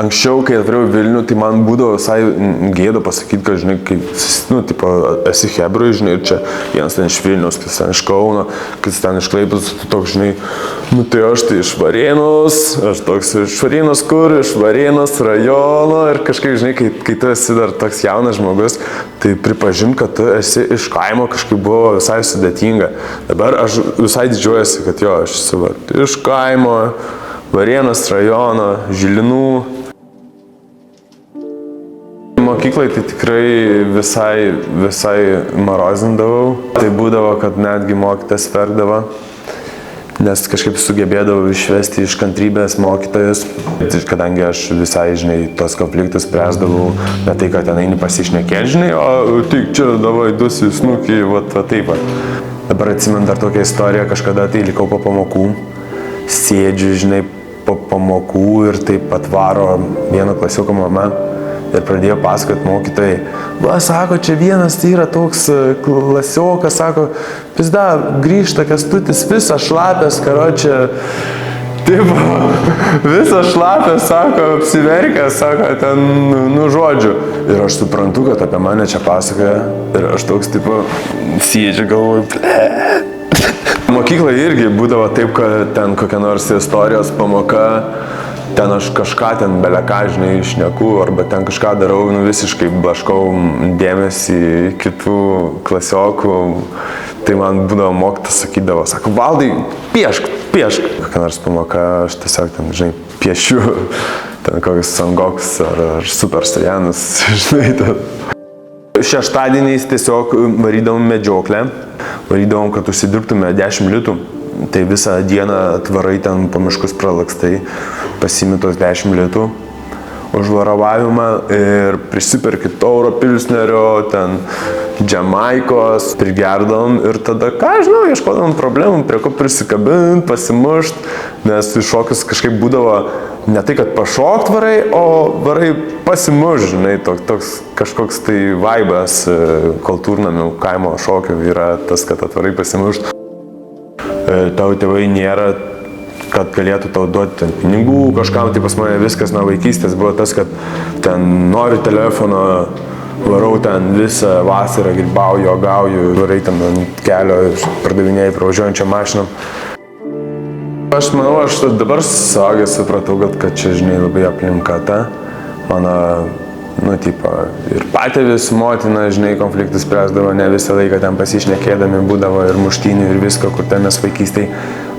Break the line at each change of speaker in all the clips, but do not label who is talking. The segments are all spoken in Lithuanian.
Anksčiau, kai atvariau Vilnių, tai man būdavo visai gėda pasakyti, kad, žinai, kai, tipo, esi Hebrui, žinai, ir čia vienas ten iš Vilniaus, kitas ten iš Kauno, kitas ten iš Klaipėdos, tu toks, žinai, tai aš tai iš Varėnos, aš toks iš Varėnos kur, iš Varėnos rajono ir kažkaip, žinai, kai tu esi dar toks jaunas žmogus, tai pripažint, kad tu esi iš kaimo kažkaip buvo visai sudėtinga. Dabar aš visai didžiuojasi, kad jo, aš esu iš kaimo, Varėnos rajono, Žilinų. Mokyklai tai tikrai visai marozindavau. Tai būdavo, kad netgi mokytas verkdavo, nes kažkaip sugebėdavau išvesti iš kantrybės mokytojus. Kadangi aš visai, žinai, tos konfliktus spręsdavau, ne tai, kad ten eini pasišnekėti, žinai, o tik čia davai dusi snukį, va taip. Dabar atsimenu dar tokią istoriją, kažkada tai likau po pamokų, sėdžiu, žinai, po pamokų ir taip atvaro vieno klasioko mama. Ir pradėjo pasakoti mokytojai, va, sako, čia vienas tai yra toks klasiokas, sako, pizda, grįžta Kęstutis, visas šlapės, karočią, taip, visas šlapės, sako, apsiverkęs, sako, ten, nu, žodžiu. Ir aš suprantu, kad apie mane čia pasakoja, ir aš toks, tipo, sėdžiu, galvoju, Mokykloje irgi būdavo taip, kad ten kokia nors istorijos pamoka, ten aš kažką ten beleką, žinai, šneku, arba ten kažką darau, nu visiškai blaškau dėmesį kitų klasiokų. Tai man būdavo mokytas sakydavo, sako, Valdai, piešk. Kokia nors pamoka, aš tiesiog ten, žinai, piešiu, ten kokius Sangokus ar Super Saiyanus, žinai, ten. Šeštadieniais tiesiog varydavom medžioklę, varydavom, kad užsidirbtume 10 litų. Tai visą dieną atvarai ten po miškus pralakstai, pasiimi tos 10 litų už varavavimą ir prisiperki tauro pilsnerio, ten Džemaikos, prigerdom ir tada, ką žinau, ieškodom problemų, prie ko prisikabint, pasimušt, nes šokius kažkaip būdavo ne tai, kad pašokt varai, o varai pasimušt, žinai, toks kažkoks tai vaibas kultūrnamių kaimo šokių yra tas, kad atvarai pasimušt. Tau tėvai nėra, kad galėtų tau duoti ten pinigų, kažkam, tai pas mane viskas nuo vaikystės buvo tas, kad ten noriu telefono, varau ten visą vasarą, grybauju, uogauju, varai ten ant kelio, pardavinėjai pravažiuojančią mašiną. Aš manau, aš dabar suaugęs supratau, kad čia, žinai, labai aplinka ta, mano, nu, tipo, ir patėvis, motina, žinai, konfliktus spręsdavo, ne visą laiką ten pasišnekėdami būdavo ir muštynių ir visko, kur ten mes vaikystėj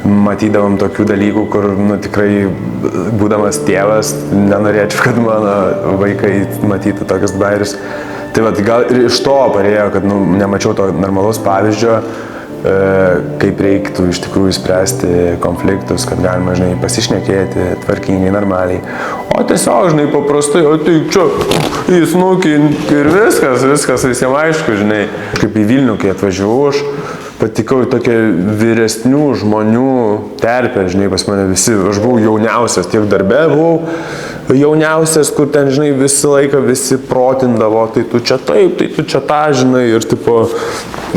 matydavom tokių dalykų, kur, nu, tikrai, būdamas tėvas, nenorėčiau, kad mano vaikai matytų tokius bairius. Tai vat, gal ir iš to parėjo, kad, nu, nemačiau to normalaus pavyzdžio, kaip reiktų iš tikrųjų spręsti konfliktus, kad galima, žinai, pasišnekėti tvarkingai, normaliai. O tiesiog, žinai, paprastai, o tai čia į snukį ir viskas visiems aišku, žinai. Kaip į Vilnių, kai atvažiavau, aš patikau į tokią vyresnių žmonių terpę, žinai, pas mane visi, aš buvau jauniausias, tiek darbe buvau jauniausias, kur ten, žinai, visą laiką visi protindavo, tai tu čia taip, tai tu čia tą, žinai, ir tipo,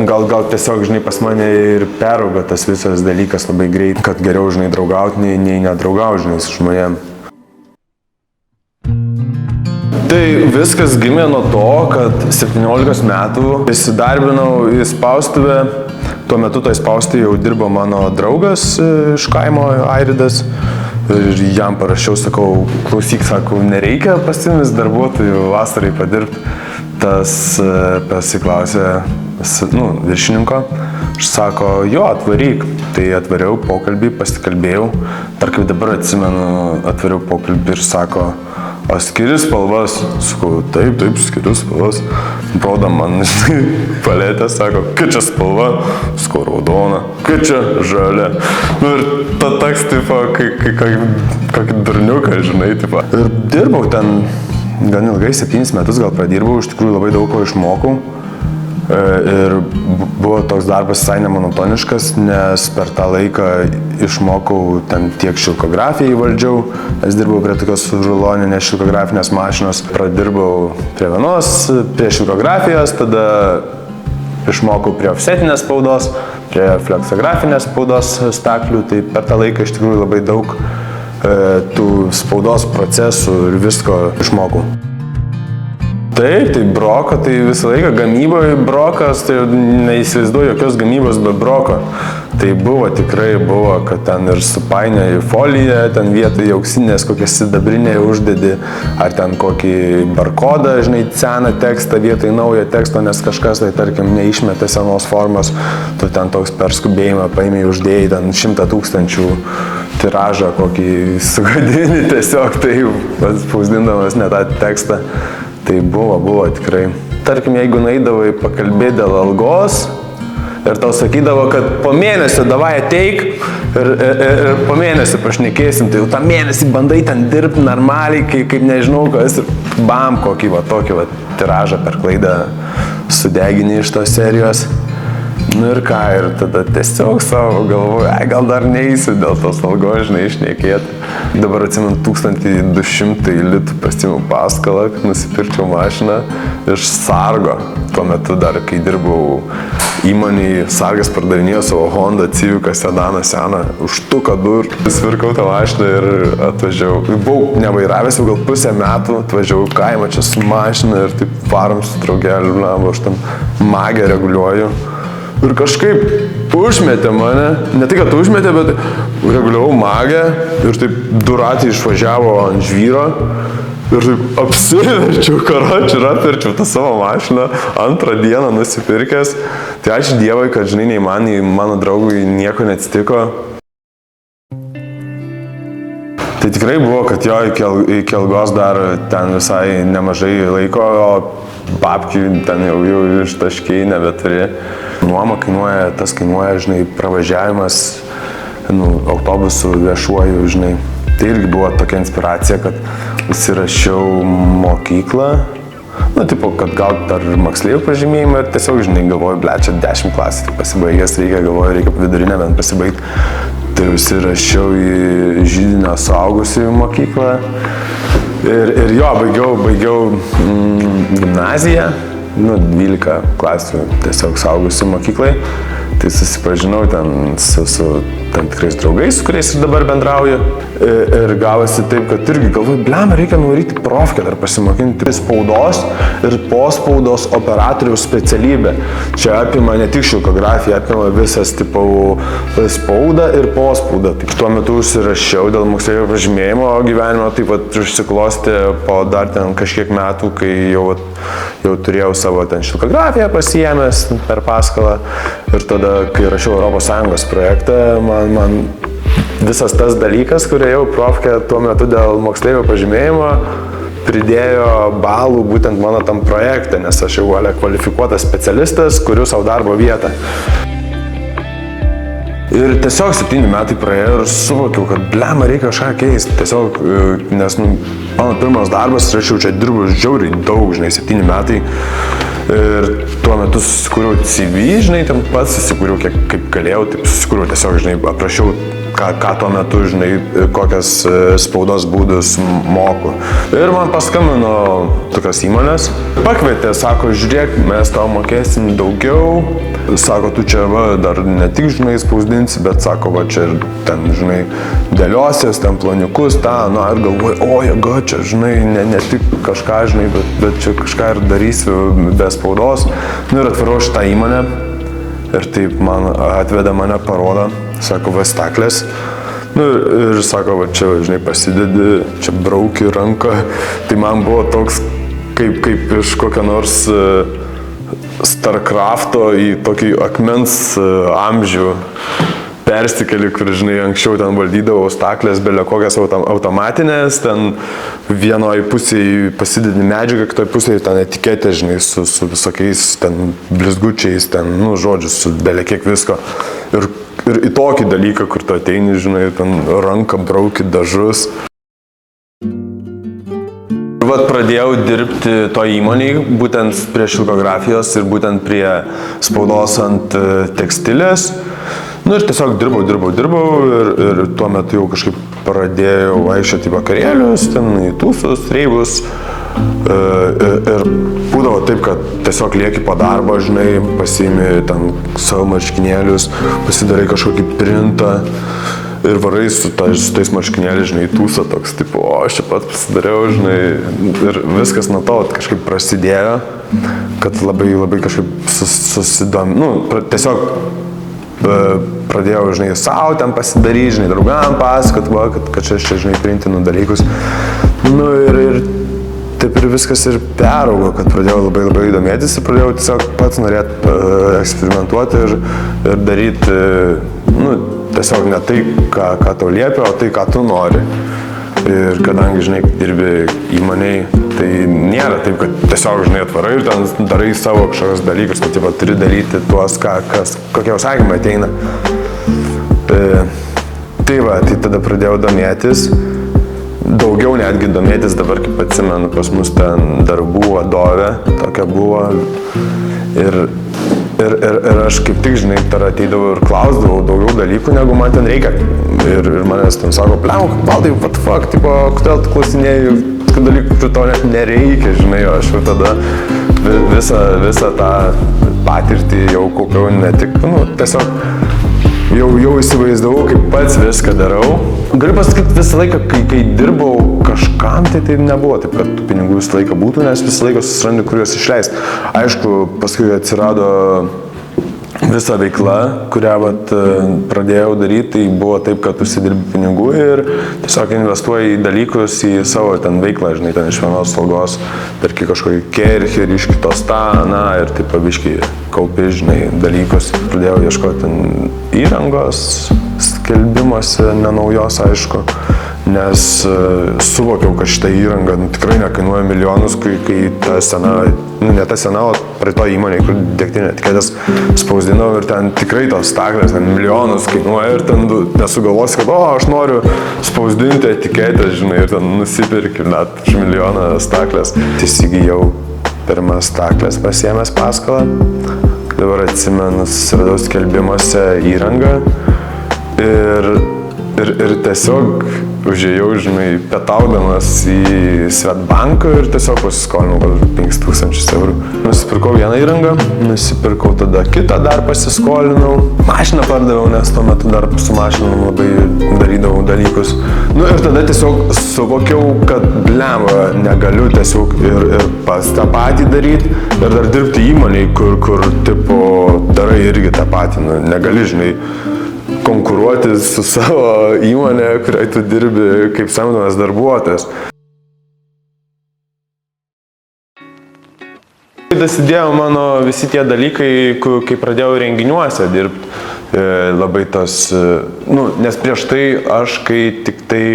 gal tiesiog, žinai, pas mane ir perauga tas visas dalykas labai greit, kad geriau, žinai, draugauti, nei nedraugauti, žinai, su žmonėm. Tai viskas gimė nuo to, kad 17 metų įsidarbinau į spaustuvę. Tuo metu toj spaustuvėje jau dirbo mano draugas iš kaimo, Airidas. Ir jam parašiau, sakau, klausyk, sakau, nereikia pas jumis darbuotojų vasarai padirbti. Tas pasiklausė, nu, viršininko. Aš sako, jo, atvaryk. Tai atvariau pokalbį, pasikalbėjau. Dar kaip dabar atsimenu, atvariau pokalbį ir sako, o skiri spalvas? Sakau, taip, skiriu spalvas. Rodo man, paletė, sako, kad čia spalva? Sakau, raudona. Kad čia žalia? Nu ir ta toks, tipo, kokį durniuką, žinai, tipo. Ir dirbau ten gan ilgai, 7 metus gal pradirbau, iš tikrųjų labai daug ko išmokau. Ir buvo toks darbas visai nemonotoniškas, nes per tą laiką išmokau ten tiek šilkografiją įvaldžiau, nes dirbau prie tokios ruloninės šilkografinės mašinos, pradirbau prie vienos, prie šilkografijos, tada išmokau prie ofsetinės spaudos, prie fleksografinės spaudos staklių, tai per tą laiką iš tikrųjų labai daug tų spaudos procesų ir visko išmokau. Taip, tai broko, tai visą laiką gamyboje brokas, tai neįsivaizduoju jokios gamybos be broko. Tai tikrai buvo, kad ten ir supainioji foliją, ten vietoj auksinės kokią sidabrinę uždedi, ar ten kokį barkodą, žinai, seną tekstą vietoj naujo teksto, nes kažkas, tai tarkim, neišmetė senos formos, tu ten toks per skubėjimą paėmė uždėjai ten 100 000 tiražą kokį sugadinį tiesiog, tai spausdindamas ne tą tekstą. Tai buvo tikrai. Tarkim, jeigu nueidavai pakalbėti dėl algos ir tau sakydavo, kad po mėnesio davai ateik ir po mėnesio pašnekėsim, tai jau tą mėnesį bandai ten dirbti normaliai, kaip nežinau kas, ir bam, kokį tokį tiražą per klaidą sudegini iš tos serijos. Nu ir ką, ir tada tiesiog savo galvoju, gal dar neįsiu dėl tos algos, žinai, išnekėti. Dabar atsimenu 1200 litų pasiimu paskolą, kad nusipirkčiau mašiną iš Sargo. Tuo metu dar, kai dirbau įmonėje, Sargas pardavinėjo savo Honda Civic sedaną seną, už tuką dur. Nusipirkau tą mašiną ir atvažiavau. Buvau nevairavęs jau gal pusę metų, atvažiavau į kaimą čia su mašina ir taip varom su draugeliu, aš tam magę reguliuoju. Ir kažkaip užmetė mane, ne tai, kad užmetė, bet reguliavau magę ir taip du ratai išvažiavo ant žvyro ir taip apsiverčiau, karočiui, ir apverčiau tą savo mašiną, antrą dieną nusipirkęs. Tai ačiū Dievui, kad, žinai, nei man, nei mano draugui nieko neatsitiko. Tai tikrai buvo, kad jo iki algos dar ten visai nemažai laiko, o babkių ten jau ištaškiai nebeturi. Nuoma kainuoja, tas kainuoja, žinai, pravažiavimas autobusų viešuoju, žinai. Tai irgi buvo tokia inspiracija, kad užsirašiau mokyklą. Tipo, kad gal dar moksleivių pažymėjimą ir tiesiog, žinai, galvoju, čia 10 klasė, tai pasibaigęs, reikia vidurinę bent pasibaigti. Tai užsirašiau į Židinio suaugusiųjų mokyklą. Ir jo, baigiau gimnaziją. 12 klasių tiesiog suaugusių mokyklai. Tai susipažinau ten su tam tikrais draugais, su kuriais ir dabar bendrauju. Ir gavosi taip, kad irgi galvoju, blemą, reikia nuvaryti profkę dar pasimokinti spaudos ir pospaudos operatoriaus specialybę. Čia apima ne tik šilkografiją, apima visas tipo spaudą ir pospaudą. Taip, tuo metu užsirašiau dėl moksleivio pažymėjimo, o gyvenimo taip pat užsiklosti po dar ten kažkiek metų, kai jau turėjau savo ten šilkografiją pasiėmęs per paskolą. Ir tada, kai rašiau ES projektą, man visas tas dalykas, kurį jau profkė tuo metu dėl moksleivio pažymėjimo, pridėjo balų būtent mano tam projekte, nes aš jau kvalifikuotas specialistas, kuriu savo darbo vietą. Ir tiesiog 7 metai praėjo ir suvokiau, kad blemą reikia kažką keisti. Tiesiog, nes mano pirmas darbas, aš jau čia dirbu žiauriai daug, žinai, 7 metai. Ir tuo metu susikūriau CV, žinai, ten pats susikūriau kaip galėjau, taip susikūriau tiesiog, žinai, aprašiau, ką tuo metu, žinai, kokias spaudos būdus moku. Ir man paskambino tokios įmonės, pakvietė, sako, žiūrėk, mes tau mokėsim daugiau. Sako, tu čia dar ne tik, žinai, spausdinsi, bet sako, čia ir ten, žinai, dėliosies, ten planiukus, ir galvoju, jėga, čia, žinai, ne tik kažką, žinai, bet čia kažką ir darysiu be spaudos. Ir atvarau šitą įmonę ir taip man atveda mane parodą, sako, staklės. Ir sako, čia, žinai, pasidedi, čia brauki ranką. Tai man buvo toks, kaip iš kokio nors Starcrafto į tokį akmens amžių persikeli, kur, žinai, anksčiau ten valdydavau staklės, belė kokias automatinės, ten vienoj pusėje pasidedi medžiagą, kitoj pusėje ten etiketė, žinai, su visokiais ten blizgučiais, ten, žodžiu, su belė kiek visko. Ir į tokį dalyką, kur tu ateini, žinai, ten ranką brauki dažus. Pradėjau dirbti to įmonėje, būtent prie šilkografijos ir būtent prie spaudos ant tekstilės. Ir tiesiog dirbau ir tuo metu jau kažkaip pradėjau vaikščioti į vakarėlius, ten į tūsus, reivus. Ir būdavo taip, kad tiesiog lieki po darbo, žinai, pasiimi ten savo marškinėlius, pasidarai kažkokį printą. ir varai su tais marškinėliais, žinai, tūsa toks, tipo, o aš čia pat pasidariau, žinai, ir viskas nuo to kažkaip prasidėjo, kad labai kažkaip tiesiog pradėjau, žinai, savo ten pasidaryti, žinai, draugam pasakot, kad čia, žinai, printinu dalykus. Nu ir taip ir viskas ir peraugo, kad pradėjau labai domėtis ir pradėjau tiesiog pats norėti eksperimentuoti ir daryti, tiesiog ne tai, ką tau liepia, o tai, ką tu nori. Ir kadangi, žinai, dirbi įmonėj, tai nėra taip, kad tiesiog, žinai, atvarai ir ten darai savo kažkokios dalykus, kad turi daryti tuos, kokie užsakymai ateina. Tai tada pradėjau domėtis. Daugiau netgi domėtis dabar, kaip atsimenu, pas mus ten darbų vadovė tokia buvo ir aš kaip tik, žinai, tar ateidavau ir klausdavau daugiau dalykų, negu man ten reikia. Ir manęs ten sako, Valdai, what the fuck, tipo, kodėl tu klausinėjai dalykų, kur tau net nereikia, žinai, o aš jau tada visą tą patirtį jau kaupiau ne tik, tiesiog jau įsivaizdavau, kaip pats viską darau. Galiu pasakyti, visą laiką, kai dirbau kažkam, tai nebuvo taip, kad tų pinigų visą laiką būtų, nes visą laiką susirandi, kur juos išleisti. Aišku, paskui atsirado visa veikla, kurią pradėjau daryti, tai buvo taip, kad užsidirbi pinigų ir tiesiog investuoji į dalykus, į savo ten veiklą, žinai, ten iš vienos algos, perki kažkokį kerchį, iš kitos tą, ir taip pabiškai kaupi, žinai, dalykus. Pradėjau ieškoti ten įrangos, skelbimuose, nenaujos, aišku, nes suvokiau, kad šitą įrangą tikrai nekainuoja milijonus, kai ta sena, ne ta sena, o prie to įmonė, kur degtinė etiketės spausdinau ir ten tikrai tos staklės milijonus kainuoja ir ten nesugalvosi, kad aš noriu spausdinti etiketės, žinai, ir ten nusipirki net už milijoną staklės. Įsigijau pirmas staklės pasiėmęs paskolą, dabar atsimenu, susiradau skelbimuose įrangą ir tiesiog užėjau, žinai, pietaudamas į Svetbanką ir tiesiog pasiskolinau gal 5000 eurų. Nusipirkau vieną įrangą, nusipirkau tada kitą, dar pasiskolinau. Mašiną pardaviau, nes tuo metu dar su mašinom labai darydavau dalykus. Ir tada tiesiog suvokiau, kad blemba, negaliu tiesiog ir pats tą patį daryti ir dar dirbti įmonėj, kur tipo darai irgi tą patį, negali, žinai, konkuruoti su savo įmonė, kuriai tu dirbi kaip samdomas darbuotojas. Dasidėjo mano visi tie dalykai, kai pradėjau renginiuose dirbti, labai tas, nes prieš tai aš, kai tik tai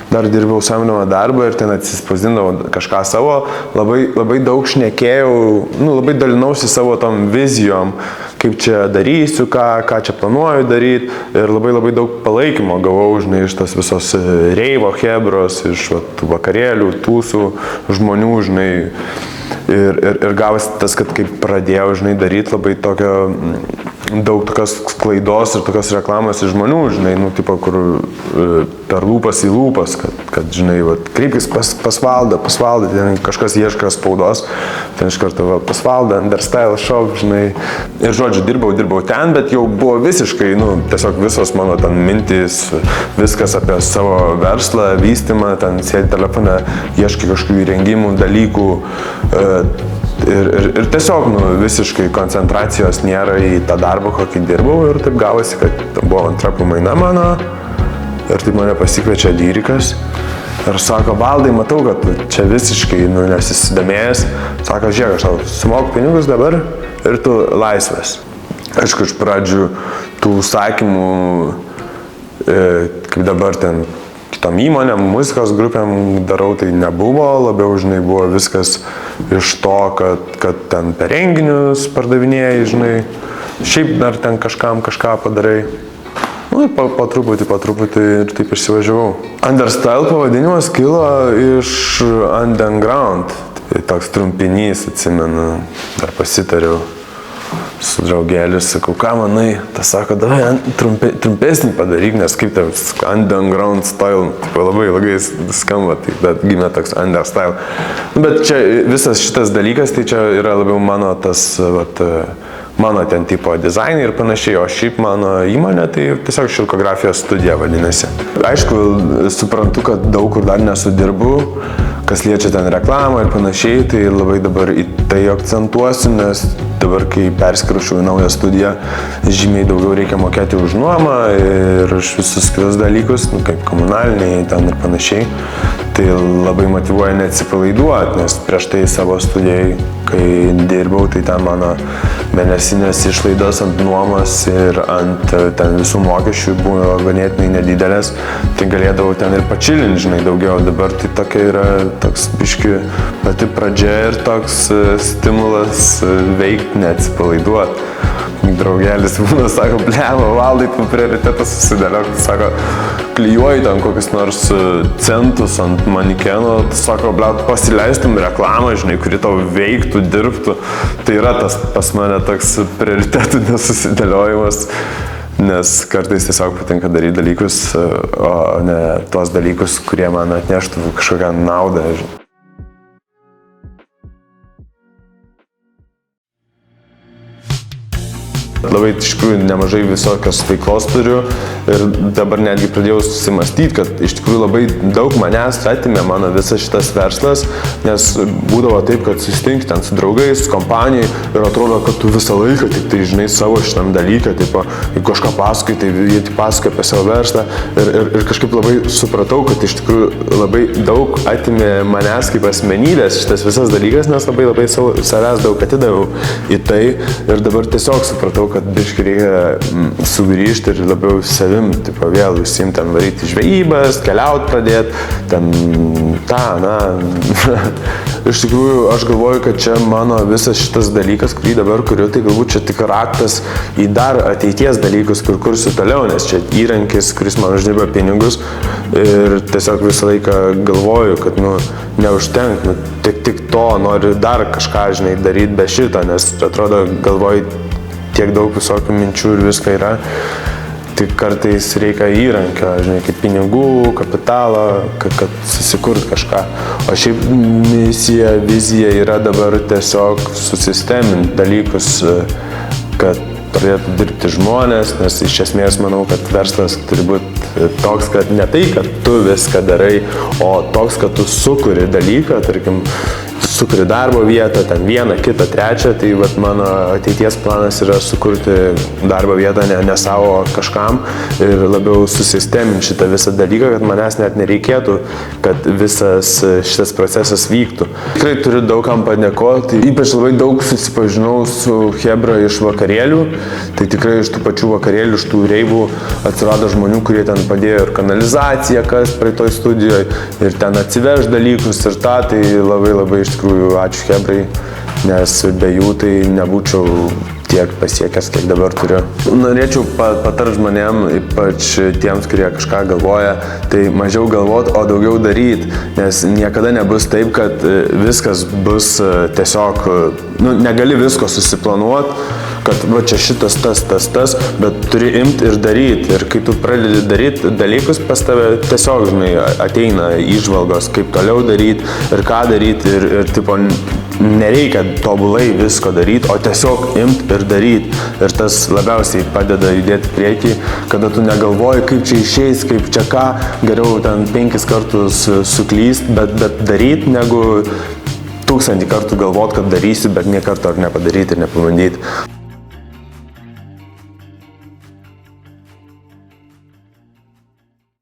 dar dirbau samdomą darbą ir ten atsispausdindavau kažką savo, labai daug šnekėjau, labai dalinausi savo tom vizijom, kaip čia darysiu, ką čia planuoju daryti ir labai daug palaikymo gavau, žinai, iš tos visos reivo hebros, iš vakarėlių, tūsų žmonių, žinai, ir gavosi tas, kad kaip pradėjau, žinai, daryti labai tokio daug tokios klaidos ir tokios reklamos iš žmonių, žinai, tipo, kur per lūpas į lūpas, kad žinai, kreipkis pas Valdą, ten kažkas ieška spaudos, ten iš karto pas Valdą, Understyle Shop, žinai. Ir žodžiu, dirbau ten, bet jau buvo visiškai, tiesiog visos mano ten mintys, viskas apie savo verslą, vystymą, ten sėdi telefone, ieškai kažkokių įrengimų, dalykų. Ir tiesiog, visiškai koncentracijos nėra į tą darbą, kokį dirbau ir taip gavosi, kad buvo antra pamaina mano ir taip mane pasikviečia lyrikas ir sako, Valdai, matau, kad čia visiškai nesisidomėjęs, sako, žiūrėk, aš tau sumoku pinigus dabar ir tu laisvės. Aišku, iš pradžių tų užsakymų, kaip dabar ten kitom įmonėm, muzikos grupėm darau, tai nebuvo, labiau, žinai, buvo viskas iš to, kad ten per renginius pardavinėjai, žinai, šiaip dar ten kažkam kažką padarai. Po truputį ir taip išsivažiavau. Understyle pavadinimas kilo iš Underground, tai toks trumpinys, atsimenu, dar pasitariau su draugėlis, sakau, ką manai, tas sako, davai trumpesnį padaryk, nes kaip tai Underground Style, labai ilgai skamba, tai bet gimė toks Understyle. Bet čia visas šitas dalykas, tai čia yra labiau mano tas mano ten tipo dizainai ir panašiai, o šiaip mano įmonė tai tiesiog šilkografijos studija vadinasi. Aišku, suprantu, kad daug kur dar nesudirbu, kas liečia ten reklamą ir panašiai, tai labai dabar į tai akcentuosiu, nes dabar, kai perskrušiu į naują studiją, žymiai daugiau reikia mokėti už nuomą ir už visus kitus dalykus, kaip komunaliniai ten ir panašiai. Tai labai motyvuoja neatsipalaiduoti, nes prieš tai savo studijai, kai dirbau, tai ten mano mėnesinės išlaidos ant nuomos ir ant ten visų mokesčių buvo ganėtinai nedidelės, tai galėdavau ten ir pačilinti, žinai, daugiau. Dabar tai tokia yra toks biški pati pradžia ir toks stimulas veikti, neatsipalaiduoti. Draugelis būna, sako, blema, Valdai, tu prioritetą susidėliok, sako, klijuoji ten kokius nors centus ant manikeno, sako, blema, pasileistum reklamą, žinai, kuri tau veiktų, dirbtų. Tai yra tas pas mane toks prioritetų nesusidėliojimas, nes kartais tiesiog patinka daryti dalykus, o ne tuos dalykus, kurie man atneštų kažkokią naudą. Labai iš tikrųjų nemažai visokios veiklos turiu ir dabar netgi pradėjau susimastyti, kad iš tikrųjų labai daug manęs atimė mano visas šitas verslas, nes būdavo taip, kad susitinki ten su draugais, su kompanijai ir atrodo, kad tu visą laiką tik tai žinai savo šitam dalyką, tipo, jeigu kažką pasakai, tai jie tik pasakoja apie savo verslą ir kažkaip labai supratau, kad iš tikrųjų labai daug atimė manęs kaip asmenybės šitas visas dalykas, nes labai savęs daug atidaviau į tai ir dabar tiesiog supratau, kad biškai reikia sugrįžti ir labiau savim, tipo, vėl užsiimti ten varyti žvejybas, keliauti pradėti, ten Iš tikrųjų, aš galvoju, kad čia mano visas šitas dalykas, kurį dabar kuriu, tai galbūt čia tik raktas į dar ateities dalykus, kur kursiu toliau, nes čia įrankis, kuris man uždirba pinigus ir tiesiog visą laiką galvoju, kad, neužtenk, tik to, noriu dar kažką, žinai, daryti be šito, nes atrodo, galvoju, tiek daug visokių minčių ir visko yra, tik kartais reikia įrankio, žinai, kaip pinigų, kapitalo, kad susikurti kažką. O šiaip misija, vizija yra dabar tiesiog susisteminti dalykus, kad pradėtų dirbti žmonės, nes iš esmės manau, kad verslas turi būti toks, kad ne tai, kad tu viską darai, o toks, kad tu sukuri dalyką, tarkim, sukuri darbo vietą, ten vieną, kitą, trečią, tai vat mano ateities planas yra sukurti darbo vietą ne savo kažkam ir labiau susisteminti šitą visą dalyką, kad manęs net nereikėtų, kad visas šitas procesas vyktų. Tikrai turiu daugam padėkoti, ypač labai daug susipažinau su chebra iš vakarėlių, tai tikrai iš tų pačių vakarėlių, iš tų reivų atsirado žmonių, kurie ten padėjo ir kanalizaciją, kas praeitoj studijoje, ir ten atsiveš dalykus ir tą, tai labai iš tikrųjų ačiū chebrai, nes be jų tai nebūčiau tiek pasiekęs, kiek dabar turiu. Norėčiau patarti žmonėm, ypač tiems, kurie kažką galvoja, tai mažiau galvot, o daugiau daryti, nes niekada nebus taip, kad viskas bus tiesiog, negali visko susiplanuoti, kad va čia šitas, tas, bet turi imti ir daryti. Ir kai tu pradedi daryti dalykus, pas tave tiesiog, žinai, ateina įžvalgos, kaip toliau daryti ir ką daryti ir tipo, nereikia tobulai visko daryti, o tiesiog imti ir daryti. Ir tas labiausiai padeda judėti priekį, kada tu negalvoji, kaip čia išeis, kaip čia ką, geriau ten 5 kartus suklyst, bet daryti, negu 1000 kartų galvot, kad darysi, bet nė karto ar nepadaryti ir nepabandyti.